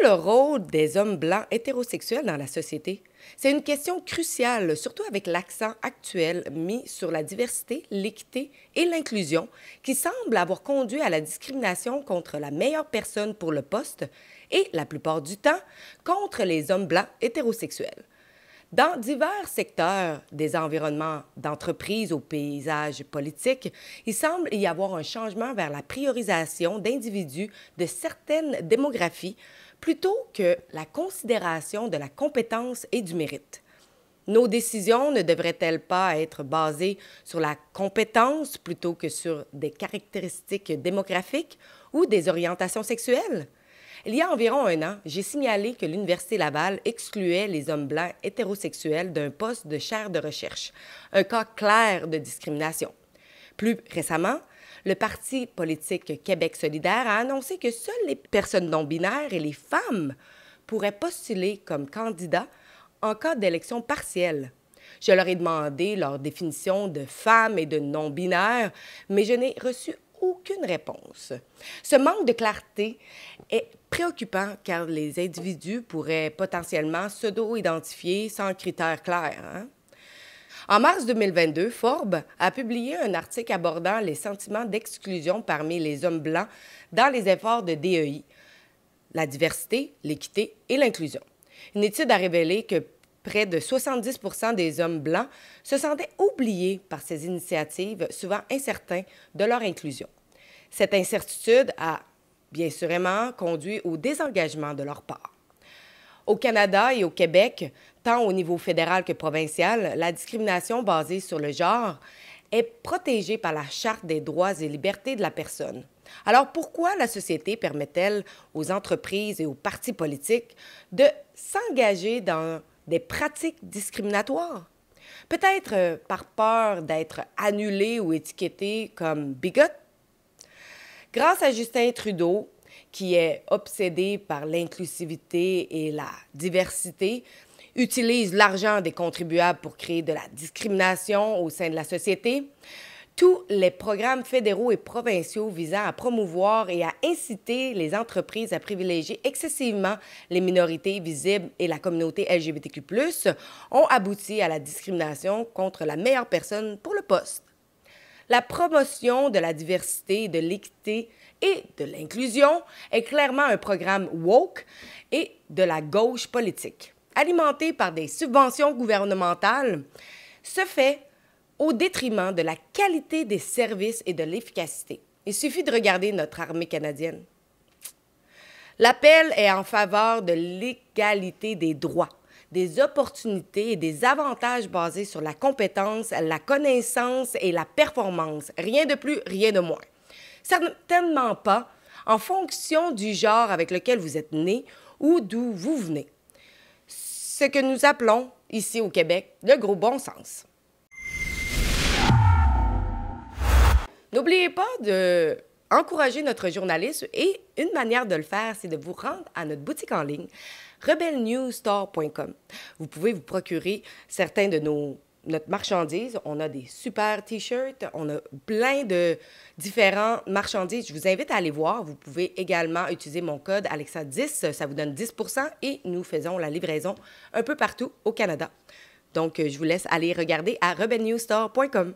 le rôle des hommes blancs hétérosexuels dans la société? C'est une question cruciale, surtout avec l'accent actuel mis sur la diversité, l'équité et l'inclusion, qui semble avoir conduit à la discrimination contre la meilleure personne pour le poste et, la plupart du temps, contre les hommes blancs hétérosexuels. Dans divers secteurs des environnements d'entreprise au paysage politique, il semble y avoir un changement vers la priorisation d'individus de certaines démographies plutôt que la considération de la compétence et du mérite. Nos décisions ne devraient-elles pas être basées sur la compétence plutôt que sur des caractéristiques démographiques ou des orientations sexuelles? Il y a environ un an, j'ai signalé que l'Université Laval excluait les hommes blancs hétérosexuels d'un poste de chaire de recherche, un cas clair de discrimination. Plus récemment, le parti politique Québec solidaire a annoncé que seules les personnes non-binaires et les femmes pourraient postuler comme candidats en cas d'élection partielle. Je leur ai demandé leur définition de femme et de non-binaire, mais je n'ai reçu aucune réponse. Ce manque de clarté est préoccupant car les individus pourraient potentiellement pseudo-identifier sans critères clairs. En mars 2022, Forbes a publié un article abordant les sentiments d'exclusion parmi les hommes blancs dans les efforts de DEI, la diversité, l'équité et l'inclusion. Une étude a révélé que près de 70 des hommes blancs se sentaient oubliés par ces initiatives, souvent incertains de leur inclusion. Cette incertitude a bien sûrement conduit au désengagement de leur part. Au Canada et au Québec, tant au niveau fédéral que provincial, la discrimination basée sur le genre est protégée par la Charte des droits et libertés de la personne. Alors pourquoi la société permet-elle aux entreprises et aux partis politiques de s'engager dans des pratiques discriminatoires? Peut-être par peur d'être annulés ou étiquetés comme bigots? Grâce à Justin Trudeau, qui est obsédé par l'inclusivité et la diversité, utilise l'argent des contribuables pour créer de la discrimination au sein de la société, tous les programmes fédéraux et provinciaux visant à promouvoir et à inciter les entreprises à privilégier excessivement les minorités visibles et la communauté LGBTQ+, ont abouti à la discrimination contre la meilleure personne pour le poste. La promotion de la diversité, de l'équité et de l'inclusion est clairement un programme woke et de la gauche politique. Alimenté par des subventions gouvernementales, se fait au détriment de la qualité des services et de l'efficacité. Il suffit de regarder notre armée canadienne. L'appel est en faveur de l'égalité des droits, des opportunités et des avantages basés sur la compétence, la connaissance et la performance. Rien de plus, rien de moins. Certainement pas en fonction du genre avec lequel vous êtes né ou d'où vous venez. Ce que nous appelons, ici au Québec, le gros bon sens. N'oubliez pas d'encourager notre journalisme et une manière de le faire, c'est de vous rendre à notre boutique en ligne, rebelnewsstore.com. Vous pouvez vous procurer certains de notre marchandise. On a des super t-shirts, on a plein de différentes marchandises. Je vous invite à aller voir. Vous pouvez également utiliser mon code Alexa10, ça vous donne 10 % et nous faisons la livraison un peu partout au Canada. Donc, je vous laisse aller regarder à rebelnewsstore.com.